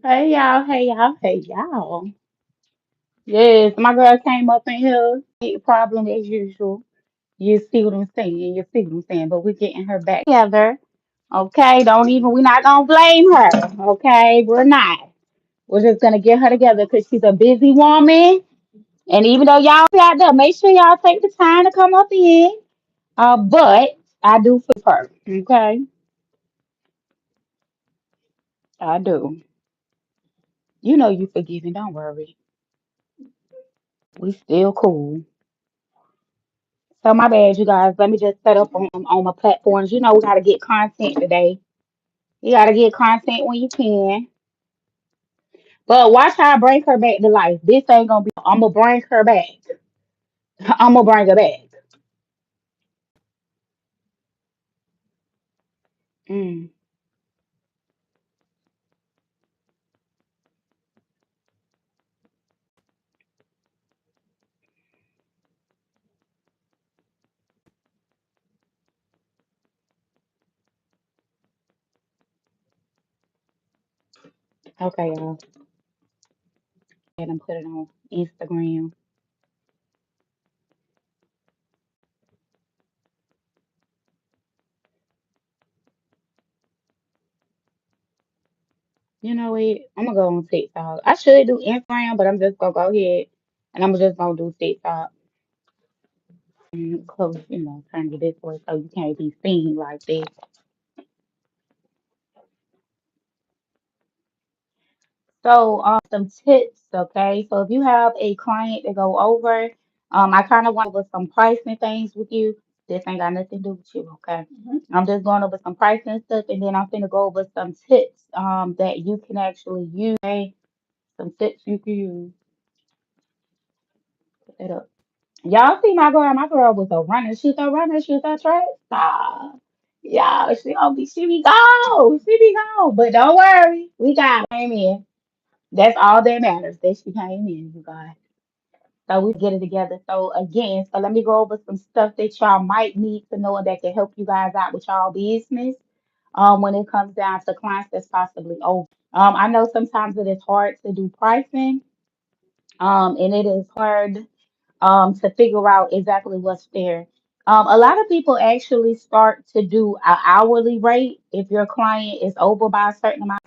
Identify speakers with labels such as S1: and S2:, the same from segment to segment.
S1: Hey y'all, hey y'all, hey y'all. Yes, my girl came up in here. Big problem as usual. You see what I'm saying? You see what I'm saying? But we're getting her back together. Okay, we're not gonna blame her. Okay, we're not. We're just gonna get her together because she's a busy woman. And even though y'all be out there, make sure y'all take the time to come up in. But I do for her. Okay, I do. You know you forgiving. Don't worry. We still cool. So my bad, you guys. Let me just set up on my platforms. You know we gotta get content today. You gotta get content when you can. But watch how I bring her back to life. This ain't gonna be. I'm gonna bring her back. I'm gonna bring her back. Mm. Okay, y'all. And put it on Instagram. You know what? I'm gonna go on TikTok. I should do Instagram, but I'm just gonna go ahead and I'm just gonna do TikTok. Close, turn it this way so you can't be seen like this. So, some tips, okay? So, if you have a client to go over, I kind of want to go over some pricing things with you. This ain't got nothing to do with you, okay? I'm just going over some pricing stuff, and then I'm going to go over some tips, that you can actually use. Okay? Some tips you can use. Put that up. Y'all see my girl? My girl was a runner. She's a runner. She's a track star. Y'all, she be gone. She be gone. But don't worry, we got her. Came in. That's all that matters. That she came in, you guys. So we get it together. So again, so let me go over some stuff that y'all might need to know and that can help you guys out with y'all business. When it comes down to clients that's possibly over. I know sometimes it is hard to do pricing. And it is hard to figure out exactly what's fair. A lot of people actually start to do an hourly rate if your client is over by a certain amount,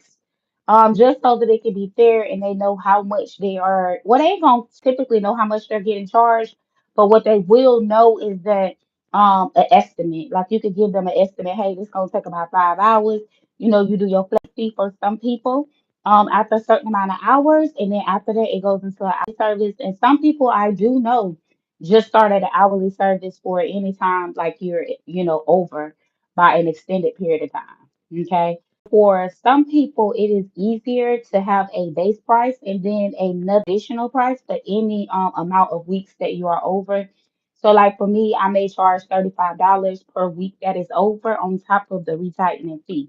S1: just so that it can be fair and they know how much they are. Well, they ain't gonna typically know how much they're getting charged, but what they will know is that an estimate. Like you could give them an estimate. Hey, this gonna take about 5 hours. You do your flat fee for some people after a certain amount of hours, and then after that it goes into an hourly service. And some people I do know just started an hourly service for any time like you're over by an extended period of time. Okay. For some people, it is easier to have a base price and then another additional price for any amount of weeks that you are over. So, like for me, I may charge $35 per week that is over on top of the retirement fee.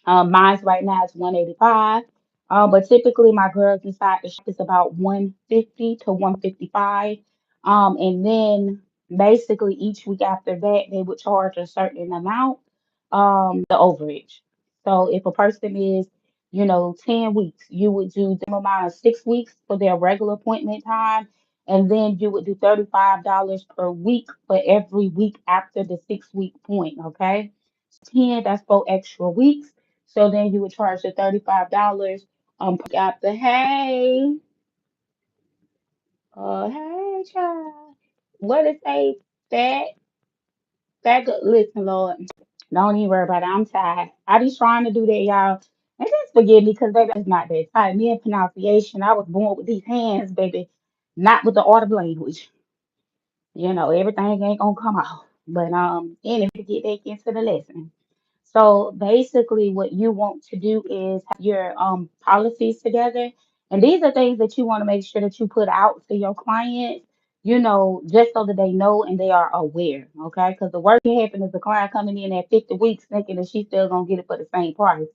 S1: Mine's right now is 185. But typically my girls inside the shop is about 150 to 155. And then basically each week after that they would charge a certain amount, the overage. So if a person is, 10 weeks, you would do the amount of 6 weeks for their regular appointment time. And then you would do $35 per week for every week after the 6 week point. Okay. 10, that's 4 extra weeks. So then you would charge the $35 after. Hey child. What it say? That listen, Lord. Don't even worry about it. I'm tired. I be trying to do that, y'all. And just forgive me because baby, it's not that tight. Me and pronunciation. I was born with these hands, baby, not with the art of language. Everything ain't gonna come out. But anyway, to get back into the lesson. So basically, what you want to do is have your policies together, and these are things that you want to make sure that you put out to your clients, just so that they know and they are aware. Okay, because the worst can happen is the client coming in at 50 weeks thinking that she's still gonna get it for the same price.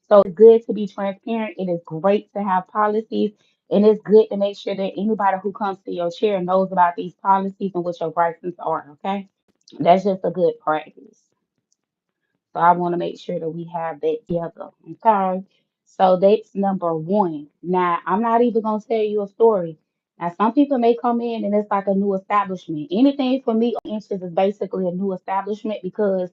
S1: So it's good to be transparent. It is great to have policies, and it's good to make sure that anybody who comes to your chair knows about these policies and what your prices are. Okay, that's just a good practice. So I want to make sure that we have that together. Okay. So that's number one. Now, I'm not even going to tell you a story. Now, some people may come in and it's like a new establishment. Anything for me, inches is basically a new establishment because,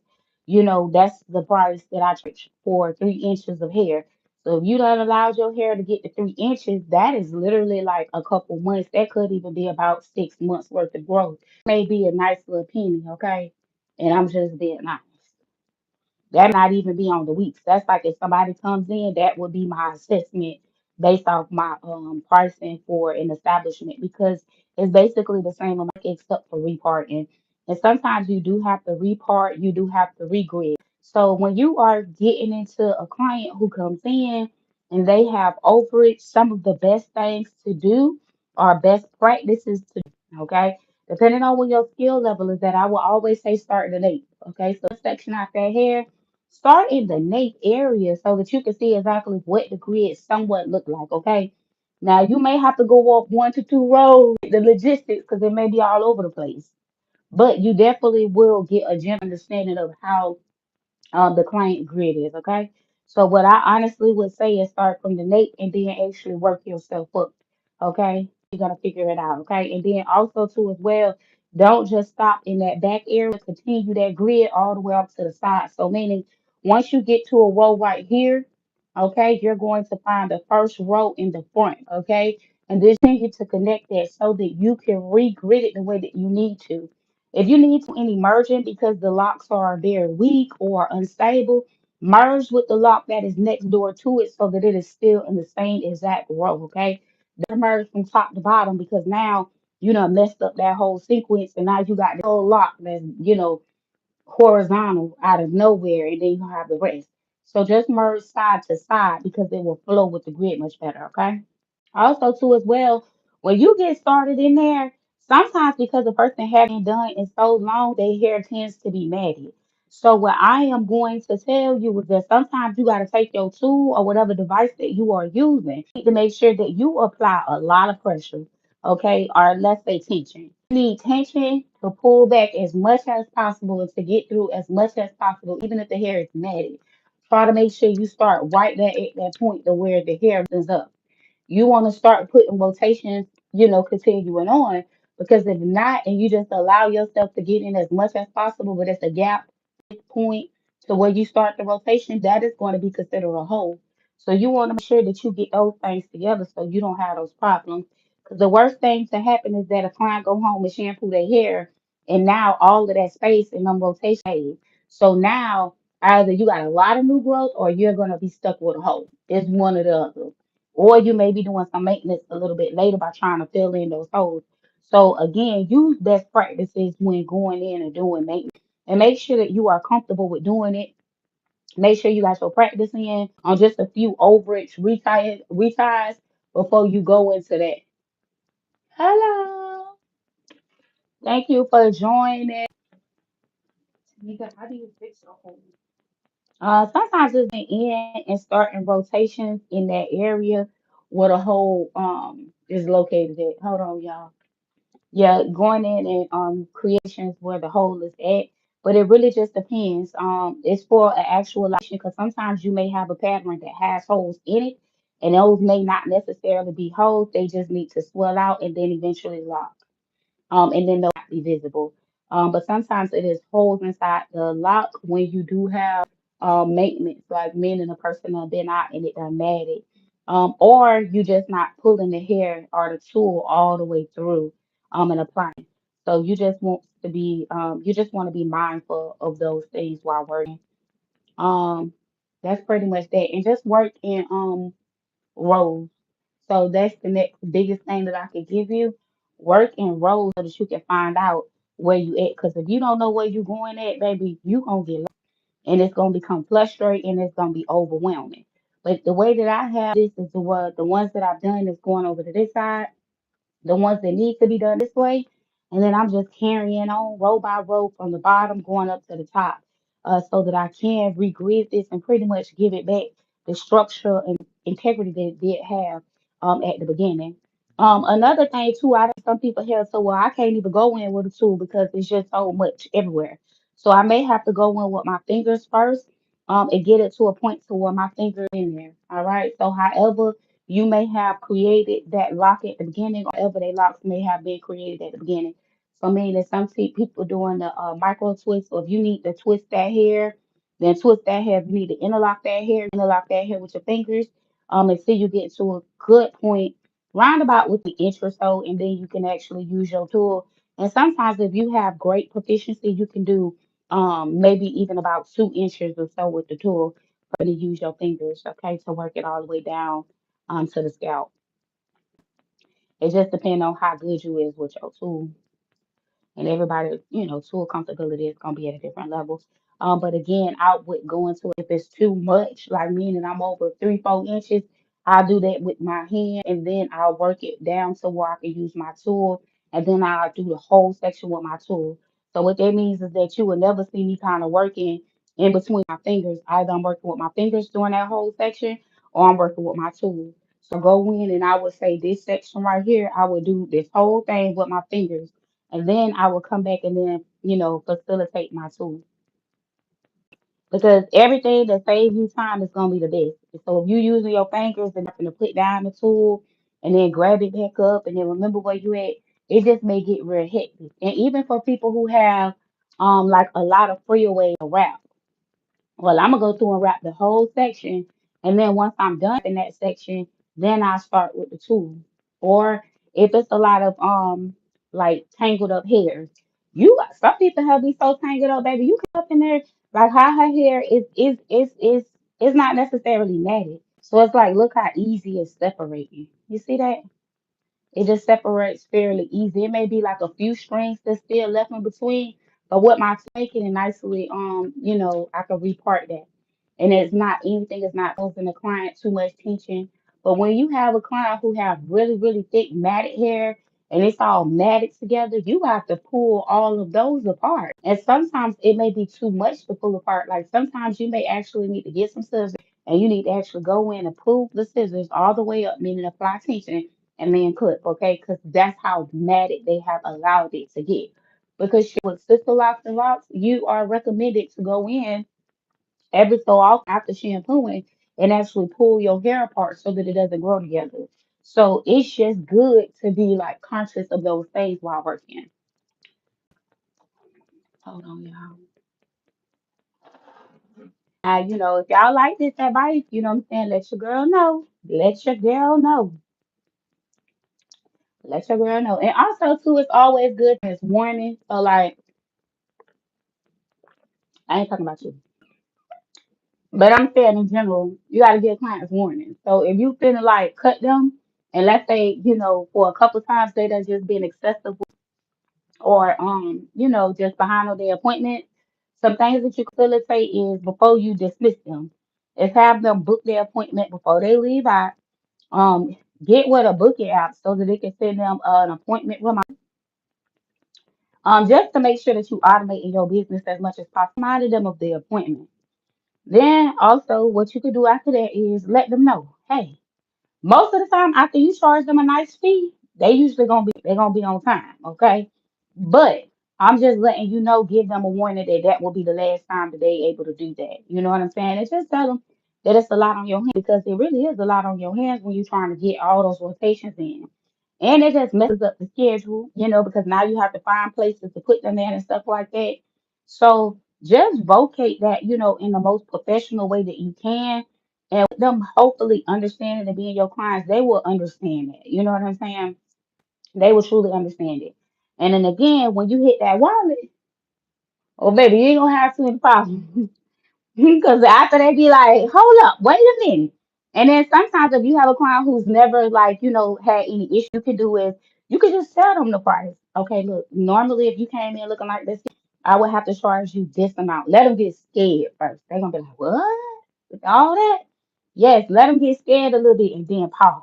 S1: that's the price that I charge for 3 inches of hair. So if you don't allow your hair to get to 3 inches, that is literally like a couple months. That could even be about 6 months worth of growth. May be a nice little penny, okay? And I'm just being honest. That not even be on the weeks. That's like if somebody comes in, that would be my assessment based off my pricing for an establishment because it's basically the same amount except for reparting. And sometimes you do have to repart, you do have to regrid. So when you are getting into a client who comes in and they have overage, some of the best things to do are best practices to do, okay? Depending on what your skill level is that I will always say start at the nape. Okay, so section out that hair. Start in the nape area so that you can see exactly what the grid somewhat look like, okay? Now you may have to go up 1 to 2 rows, the logistics, because it may be all over the place. But you definitely will get a general understanding of how the client grid is, okay? So what I honestly would say is start from the nape and then actually work yourself up, okay? You're gonna figure it out, okay? And then also too as well, don't just stop in that back area, continue that grid all the way up to the side. So meaning once you get to a row right here, okay, you're going to find the first row in the front, okay? And then continue to connect that so that you can re-grid it the way that you need to. If you need to any merging because the locks are very weak or unstable, merge with the lock that is next door to it so that it is still in the same exact row, okay? Don't merge from top to bottom because now you done messed up that whole sequence and now you got the whole lock that's, horizontal out of nowhere and then you have the rest. So just merge side to side because it will flow with the grid much better, okay? Also, too, as well, when you get started in there, sometimes because the person hadn't done in so long, their hair tends to be matted. So, what I am going to tell you is that sometimes you got to take your tool or whatever device that you are using to make sure that you apply a lot of pressure, okay, or let's say tension. You need tension to pull back as much as possible and to get through as much as possible, even if the hair is matted. Try to make sure you start right there at that point to where the hair is up. You want to start putting rotations, continuing on. Because if not, and you just allow yourself to get in as much as possible, but it's a gap point to where you start the rotation, that is going to be considered a hole. So you want to make sure that you get those things together so you don't have those problems. Because the worst thing to happen is that a client go home and shampoo their hair, and now all of that space and them rotation fade. So now either you got a lot of new growth or you're going to be stuck with a hole. It's one or the other. Or you may be doing some maintenance a little bit later by trying to fill in those holes. So again, use best practices when going in and doing maintenance. And make sure that you are comfortable with doing it. Make sure you got your practice in on just a few overage reties before you go into that. Hello. Thank you for joining. Tamika, how do you fix your hole? Sometimes it's the end and starting rotations in that area where the hole is located at. Hold on, y'all. Yeah, going in and creations where the hole is at, but it really just depends. It's for an actual location because sometimes you may have a pattern that has holes in it, and those may not necessarily be holes. They just need to swell out and then eventually lock. And then they'll not be visible. But sometimes it is holes inside the lock when you do have maintenance, like meaning a person have been out and it done matted. Or you just not pulling the hair or the tool all the way through and applying. So you just want to be mindful of those things while working. Um, that's pretty much that. And just work in roles. So that's the next biggest thing that I could give you. Work in roles so that you can find out where you at. Because if you don't know where you going at, baby, you gonna get lost. And it's gonna become frustrating and it's gonna be overwhelming. But the way that I have this is the ones that I've done is going over to this side, the ones that need to be done this way, and then I'm just carrying on row by row from the bottom going up to the top, so that I can regrid this and pretty much give it back the structure and integrity that it did have at the beginning. Another thing too, I some people have so well I can't even go in with a tool because it's just so much everywhere. So I may have to go in with my fingers first, and get it to a point to where my fingers in there. All right. So however you may have created that lock at the beginning, or however they locks may have been created at the beginning. So meaning some people doing the micro twist, or if you need to twist that hair, then twist that hair. If you need to interlock that hair with your fingers, until you get to a good point, roundabout with the inch or so, and then you can actually use your tool. And sometimes if you have great proficiency, you can do maybe even about 2 inches or so with the tool, for to use your fingers, okay, to work it all the way down to the scalp. It just depends on how good you is with your tool. And everybody, tool comfortability is gonna be at a different level. But again, I would go into it if it's too much, like meaning I'm over 3, 4 inches. I'll do that with my hand, and then I'll work it down to where I can use my tool, and then I'll do the whole section with my tool. So what that means is that you will never see me kind of working in between my fingers. Either I'm working with my fingers during that whole section, or I'm working with my tool. So go in, and I would say this section right here, I would do this whole thing with my fingers, and then I will come back and then, facilitate my tool. Because everything that saves you time is gonna be the best. So if you using your fingers and nothing to put down the tool and then grab it back up and then remember where you at, it just may get real hectic. And even for people who have like a lot of freeway around, well, I'm gonna go through and wrap the whole section, and then once I'm done in that section, then I start with the tool. Or if it's a lot of like tangled up hairs, some people have be so tangled up, baby. You can up in there like how her hair is not necessarily matted. So it's like look how easy it's separating. You see that? It just separates fairly easy. It may be like a few strings that's still left in between, but what my making it nicely, I can repart that. And it's not causing the client too much tension. But when you have a client who have really, really thick matted hair and it's all matted together, you have to pull all of those apart. And sometimes it may be too much to pull apart. Like sometimes you may actually need to get some scissors, and you need to actually go in and pull the scissors all the way up, meaning apply tension and then clip, okay? Because that's how matted they have allowed it to get. Because with sister locks and locks, you are recommended to go in every so often after shampooing and actually pull your hair apart so that it doesn't grow together. So it's just good to be like conscious of those things while working. Hold on, y'all. If y'all like this advice, you know what I'm saying, let your girl know. Let your girl know. Let your girl know. And also too, it's always good as warning. So like I ain't talking about you. But I'm saying in general, you got to give clients warning. So if you finna like cut them, and let's say, for a couple times they done just been excessive, or just behind on their appointment, some things that you can facilitate is before you dismiss them, is have them book their appointment before they leave out. Um, get with a booking app so that they can send them an appointment reminder. Just to make sure that you automate in your business as much as possible. Remind them of the appointment. Then also what you could do after that is let them know, hey, most of the time after you charge them a nice fee, they gonna be on time, okay? But I'm just letting you know, give them a warning that that will be the last time that they able to do that. You know what I'm saying? And just tell them that it's a lot on your hands, because it really is a lot on your hands when you're trying to get all those rotations in. And it just messes up the schedule, because now you have to find places to put them in and stuff like that. So just vocate that, in the most professional way that you can. And with them hopefully understanding and being your clients, they will understand that. You know what I'm saying? They will truly understand it. And then again, when you hit that wallet, oh baby, you ain't gonna have too many problems. Because after they be like, hold up, wait a minute. And then sometimes if you have a client who's never like, had any issue, you can do is you can just tell them the price. Okay, look, normally if you came in looking like this, I would have to charge you this amount. Let them get scared first. They're gonna be like, what? With all that? Yes, let them get scared a little bit and then pause.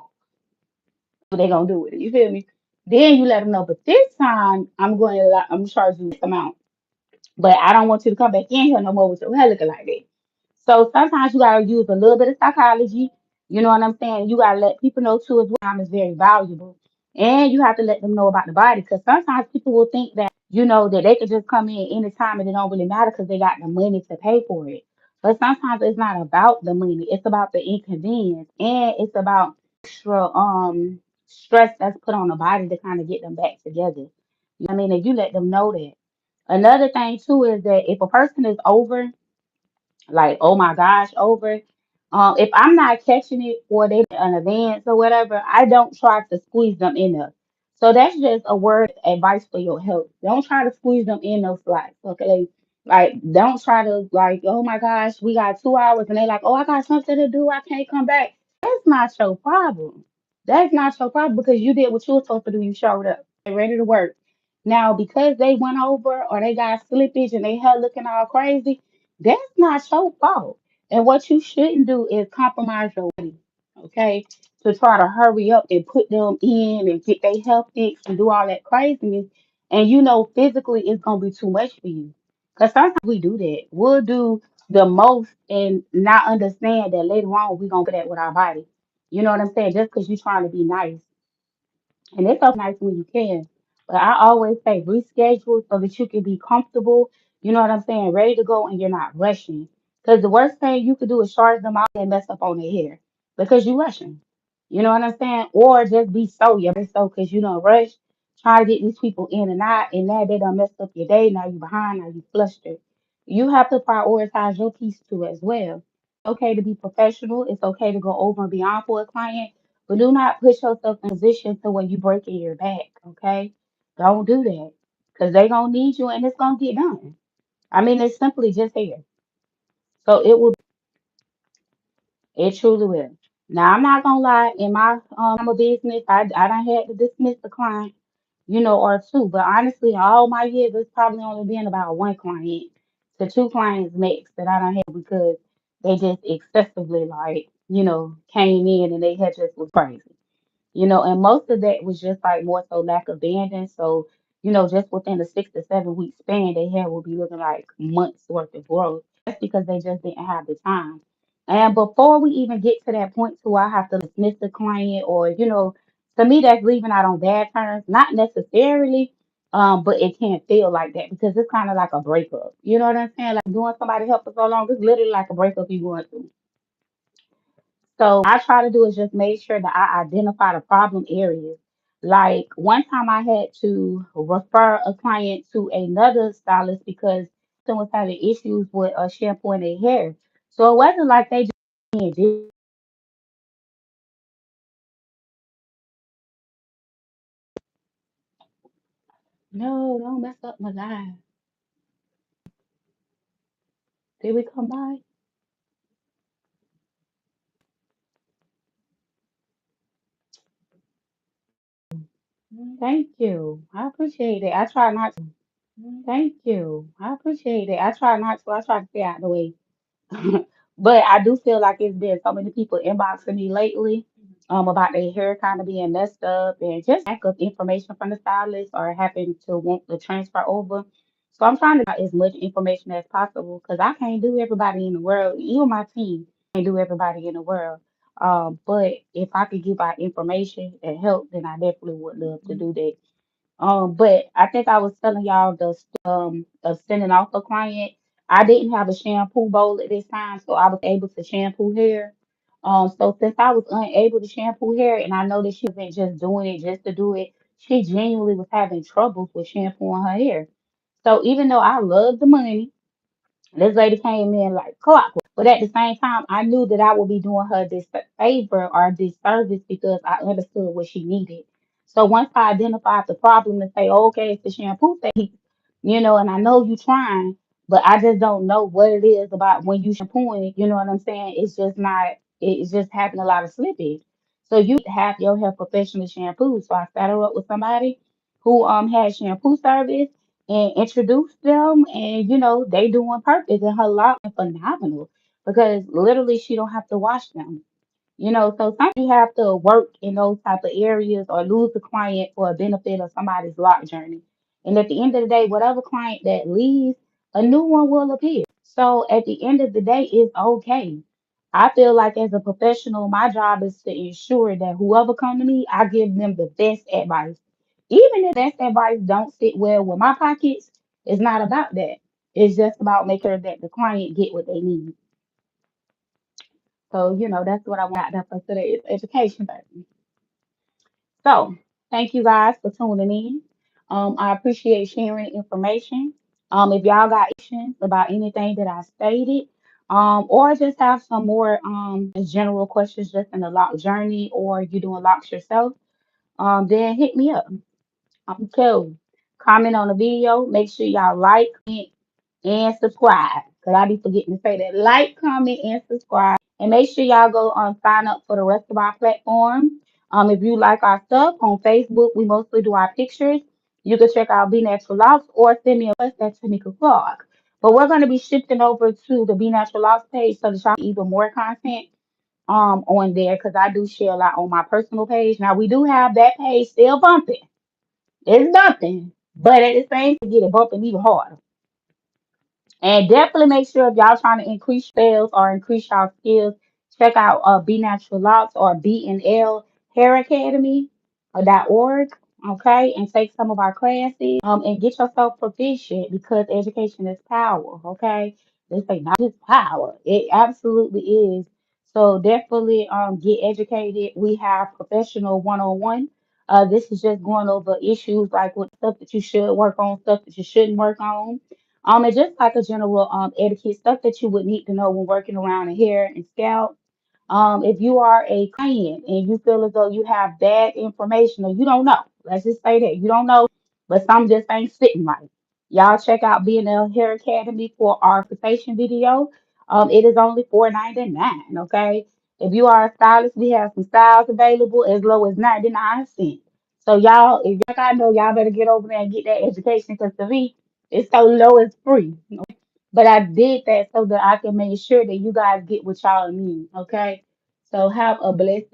S1: What they gonna do with it? You feel me? Then you let them know. But this time I'm charging you this amount. But I don't want you to come back in here no more with your hair looking like that. So sometimes you gotta use a little bit of psychology. You know what I'm saying? You gotta let people know too as well. Time is very valuable, and you have to let them know about the body, because sometimes people will think that that they could just come in anytime and it don't really matter because they got the money to pay for it. But sometimes it's not about the money, it's about the inconvenience and it's about extra stress that's put on the body to kind of get them back together. You know what I mean? If you let them know that. Another thing too is that if a person is over, like oh my gosh, over. If I'm not catching it or they in advance or whatever, I don't try to squeeze them in there. So that's just a word of advice for your health. Don't try to squeeze them in those slots, okay? Like don't try to like, oh my gosh, we got 2 hours and they like, oh I got something to do, I can't come back. That's not your problem. That's not your problem because you did what you were supposed to do. You showed up. They ready to work. Now because they went over or they got slippage and they hell looking all crazy, that's not your fault. And what you shouldn't do is compromise your body, okay? To try to hurry up and put them in and get their health fixed and do all that craziness. And physically it's gonna be too much for you. Because sometimes we do that. We'll do the most and not understand that later on we're gonna put that with our body. You know what I'm saying? Just because you're trying to be nice. And it's so nice when you can. But I always say reschedule so that you can be comfortable, you know what I'm saying, ready to go and you're not rushing. Because the worst thing you could do is charge them out and mess up on their hair because you rushing. You know what I'm saying? Or just be so, you're so because you don't rush, try to get these people in and out, and now they done messed up your day. Now you behind, now you flustered. You have to prioritize your piece too as well. Okay to be professional. It's okay to go over and beyond for a client, but do not put yourself in a position to where you breaking your back, okay? Don't do that. Because they gonna need you and it's gonna get done. I mean, it's simply just here. So it truly will. Now I'm not gonna lie, in my business, I done had to dismiss the client, or two. But honestly, in all my years, it's probably only been about one client to two clients max that I done had because they just excessively like, came in and they had just was crazy. And most of that was just like more so lack of banding. So, just within the 6 to 7 week span, they had will be looking like months worth of growth. That's because they just didn't have the time. And before we even get to that point to where I have to dismiss the client or, to me that's leaving out on bad terms, not necessarily, but it can feel like that because it's kind of like a breakup. You know what I'm saying? Like doing somebody help for so long, it's literally like a breakup you going through. So I try to do is just make sure that I identify the problem areas. Like one time I had to refer a client to another stylist because someone was having issues with shampooing their hair. So it wasn't like they just did. No, don't mess up my life. Did we come by? Thank you. I appreciate it. I try not to. Thank you. I appreciate it. I try not to. I try to stay out of the way. But I do feel like it's been so many people inboxing me lately about their hair kind of being messed up and just lack of information from the stylist or having to want to transfer over. So I'm trying to get as much information as possible because I can't do everybody in the world. Even my team can't do everybody in the world. But if I could give out information and help, then I definitely would love to do that. But I think I was telling y'all the of sending off a client. I didn't have a shampoo bowl at this time, so I was able to shampoo hair. So since I was unable to shampoo hair, and I know that she wasn't just doing it just to do it, she genuinely was having troubles with shampooing her hair. So even though I love the money, this lady came in like clockwork. But at the same time, I knew that I would be doing her this favor or this service because I understood what she needed. So once I identified the problem and say, oh, okay, it's the shampoo thing, and I know you trying, but I just don't know what it is about when you shampooing, you know what I'm saying? It's just not, it's just having a lot of slippage. So you have your hair professionally shampooed. So I set her up with somebody who had shampoo service and introduced them and they doing perfect and her lot is phenomenal because literally she don't have to wash them. So sometimes you have to work in those type of areas or lose a client for a benefit of somebody's lock journey. And at the end of the day, whatever client that leaves, a new one will appear. So at the end of the day, it's okay. I feel like as a professional, my job is to ensure that whoever come to me, I give them the best advice. Even if that advice don't sit well with my pockets, it's not about that. It's just about making sure that the client get what they need. So, that's what I want out for today's education. So, thank you guys for tuning in. I appreciate sharing information. If y'all got questions about anything that I stated, or just have some more general questions just in the lock journey, or you doing locks yourself, then hit me up. I'm cool. Comment on the video. Make sure y'all like, comment, and subscribe. Cause I be forgetting to say that. Like, comment, and subscribe. And make sure y'all go sign up for the rest of our platform. If you like our stuff on Facebook, we mostly do our pictures. You can check out Be Natural Locks or send me a request at Tamika Clark. But we're going to be shifting over to the Be Natural Locks page so that y'all get even more content on there because I do share a lot on my personal page. Now we do have that page still bumping. It's nothing, but at the same time, get it bumping even harder. And definitely make sure if y'all trying to increase sales or increase y'all skills, check out Be Natural Locks or BNL Hair Academy .org. Okay, and take some of our classes and get yourself proficient because education is power. Okay, they say not just power, it absolutely is. So definitely get educated. We have professional one-on-one. This is just going over issues like what stuff that you should work on, stuff that you shouldn't work on, and just like a general etiquette stuff that you would need to know when working around a hair and scalp. If you are a client and you feel as though you have bad information or you don't know, let's just say that you don't know, but some just ain't sitting right. Y'all check out B&L Hair Academy for our consultation video. It is only $4.99. Okay. If you are a stylist, we have some styles available as low as 99 cents. So y'all, if y'all got know, y'all better get over there and get that education because to me, it's so low, it's free. But I did that so that I can make sure that you guys get what y'all need. Okay. So have a blessed day.